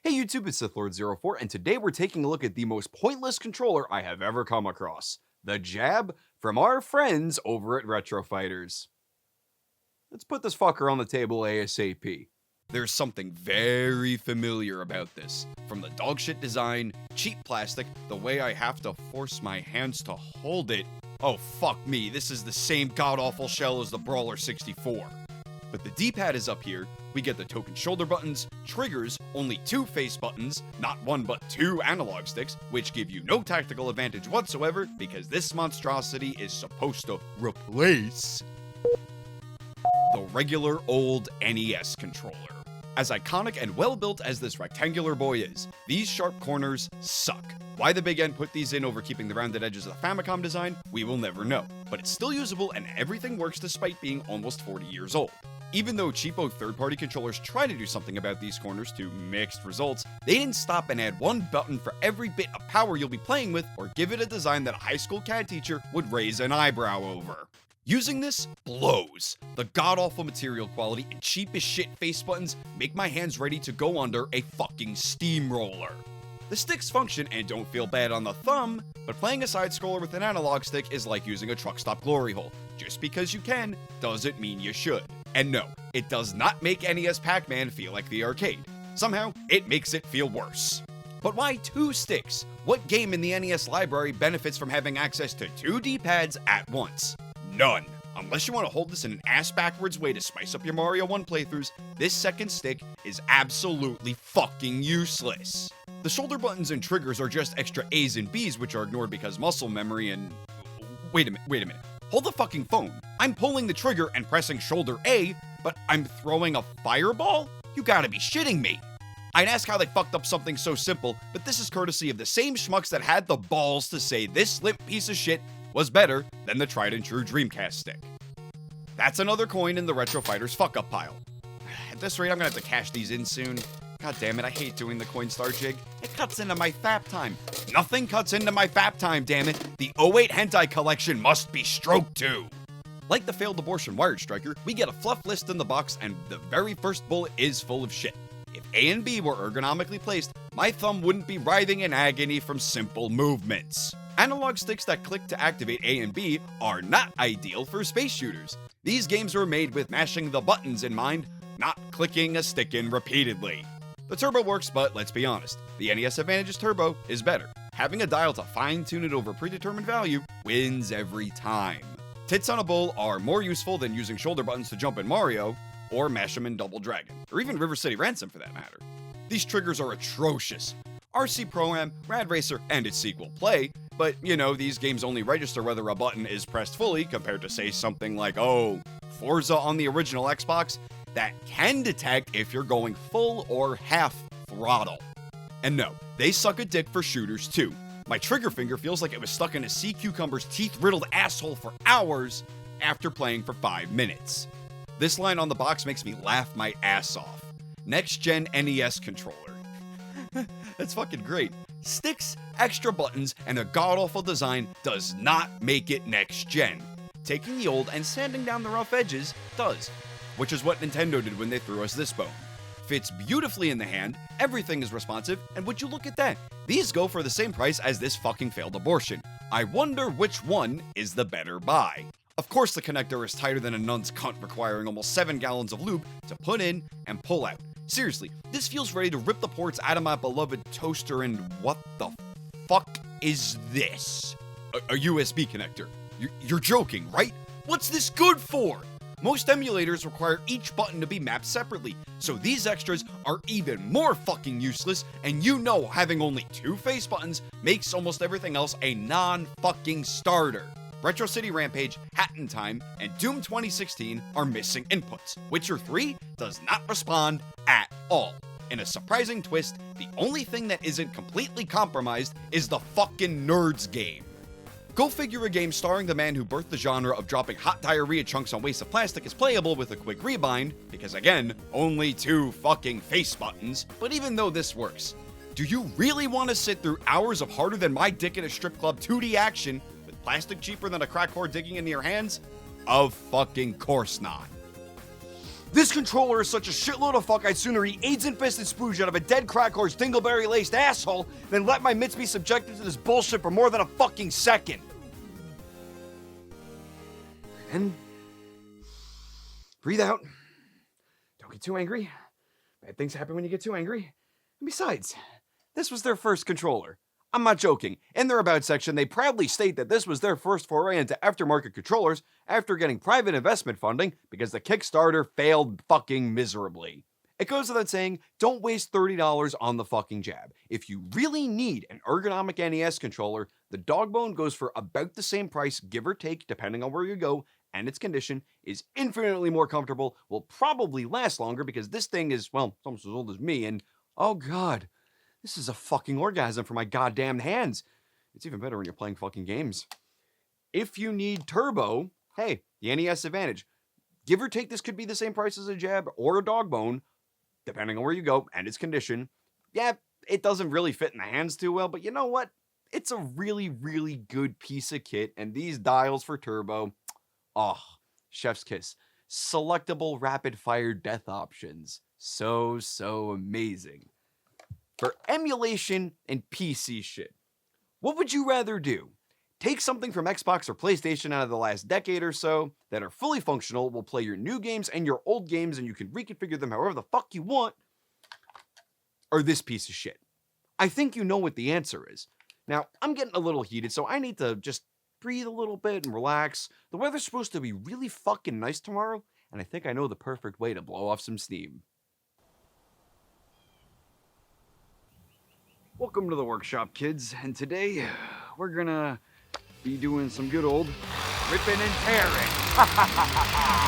Hey YouTube, it's SithLord04, and today we're taking a look at the most pointless controller I have ever come across. The Jab from our friends over at Retro Fighters. Let's put this fucker on the table ASAP. There's something very familiar about this. From the dogshit design, cheap plastic, the way I have to force my hands to hold it. Oh fuck me, this is the same god-awful shell as the Brawler 64. But the D-pad is up here, we get the token shoulder buttons, triggers, only 2 face buttons, not 1 but 2 analog sticks, which give you no tactical advantage whatsoever because this monstrosity is supposed to replace the regular old NES controller. As iconic and well-built as this rectangular boy is, these sharp corners suck. Why the big end put these in over keeping the rounded edges of the Famicom design, we will never know. But it's still usable and everything works despite being almost 40 years old. Even though cheapo third-party controllers try to do something about these corners to mixed results, they didn't stop and add 1 button for every bit of power you'll be playing with or give it a design that a high school CAD teacher would raise an eyebrow over. Using this blows. The god-awful material quality and cheap as shit face buttons make my hands ready to go under a fucking steamroller. The sticks function and don't feel bad on the thumb, but playing a side-scroller with an analog stick is like using a truck stop glory hole. Just because you can, doesn't mean you should. And no, it does not make NES Pac-Man feel like the arcade. Somehow, it makes it feel worse. But why 2 sticks? What game in the NES library benefits from having access to 2 D-pads at once? None. Unless you want to hold this in an ass-backwards way to spice up your Mario 1 playthroughs, this second stick is absolutely fucking useless. The shoulder buttons and triggers are just extra A's and B's which are ignored because muscle memory and... Wait a minute. Hold the fucking phone. I'm pulling the trigger and pressing shoulder A, but I'm throwing a fireball? You gotta be shitting me. I'd ask how they fucked up something so simple, but this is courtesy of the same schmucks that had the balls to say this limp piece of shit was better than the tried and true Dreamcast stick. That's another coin in the Retro Fighters fuck-up pile. At this rate, I'm gonna have to cash these in soon. God damn it, I hate doing the Coinstar jig. It cuts into my FAP time. Nothing cuts into my FAP time, damn it. The 08 hentai collection must be stroked too. Like the failed abortion Wired Striker, we get a fluff list in the box and the very first bullet is full of shit. If A and B were ergonomically placed, my thumb wouldn't be writhing in agony from simple movements. Analog sticks that click to activate A and B are not ideal for space shooters. These games were made with mashing the buttons in mind, not clicking a stick in repeatedly. The turbo works, but let's be honest, the NES Advantage's turbo is better. Having a dial to fine-tune it over predetermined value wins every time. Tits on a bull are more useful than using shoulder buttons to jump in Mario, or mash them in Double Dragon, or even River City Ransom for that matter. These triggers are atrocious. RC Pro-Am, Rad Racer, and its sequel Play, but you know, these games only register whether a button is pressed fully compared to say something like, Forza on the original Xbox, that can detect if you're going full or half throttle. And no, they suck a dick for shooters too. My trigger finger feels like it was stuck in a sea cucumber's teeth-riddled asshole for hours after playing for 5 minutes. This line on the box makes me laugh my ass off. Next Gen NES controller. That's fucking great. Sticks, extra buttons, and a god-awful design does not make it next gen. Taking the old and sanding down the rough edges does. Which is what Nintendo did when they threw us this bone. Fits beautifully in the hand, everything is responsive, and would you look at that? These go for the same price as this fucking failed abortion. I wonder which one is the better buy. Of course the connector is tighter than a nun's cunt requiring almost 7 gallons of lube to put in and pull out. Seriously, this feels ready to rip the ports out of my beloved toaster and what the fuck is this? A USB connector. You're joking, right? What's this good for? Most emulators require each button to be mapped separately, so these extras are even more fucking useless, and you know having only 2 face buttons makes almost everything else a non-fucking starter. Retro City Rampage, Hat in Time, and Doom 2016 are missing inputs. Witcher 3 does not respond at all. In a surprising twist, the only thing that isn't completely compromised is the fucking Nerds game. Go figure a game starring the man who birthed the genre of dropping hot diarrhea chunks on wastes of plastic is playable with a quick rebind, because again, only 2 fucking face buttons. But even though this works, do you really want to sit through hours of harder than my dick in a strip club 2D action with plastic cheaper than a crack whore digging into your hands? Of fucking course not. This controller is such a shitload of fuck, I'd sooner eat AIDS-infested spooge out of a dead crack horse dingleberry-laced asshole than let my mitts be subjected to this bullshit for more than a fucking second. And breathe out. Don't get too angry. Bad things happen when you get too angry. And besides, this was their first controller. I'm not joking. In their About section, they proudly state that this was their first foray into aftermarket controllers after getting private investment funding because the Kickstarter failed fucking miserably. It goes without saying, don't waste $30 on the fucking jab. If you really need an ergonomic NES controller, the Dogbone goes for about the same price, give or take, depending on where you go, and its condition is infinitely more comfortable, will probably last longer because this thing is, well, it's almost as old as me, and oh god, this is a fucking orgasm for my goddamn hands. It's even better when you're playing fucking games. If you need turbo, hey, the NES Advantage. Give or take, this could be the same price as a jab or a Dogbone, depending on where you go and its condition. Yeah, it doesn't really fit in the hands too well, but you know what? It's a really, really good piece of kit, and these dials for turbo, oh, chef's kiss. Selectable rapid-fire death options. So amazing. For emulation and PC shit, what would you rather do? Take something from Xbox or PlayStation out of the last decade or so that are fully functional, will play your new games and your old games, and you can reconfigure them however the fuck you want, or this piece of shit? I think you know what the answer is. Now, I'm getting a little heated, so I need to just breathe a little bit and relax. The weather's supposed to be really fucking nice tomorrow, and I think I know the perfect way to blow off some steam. Welcome to the workshop, kids, and today we're gonna be doing some good old ripping and tearing.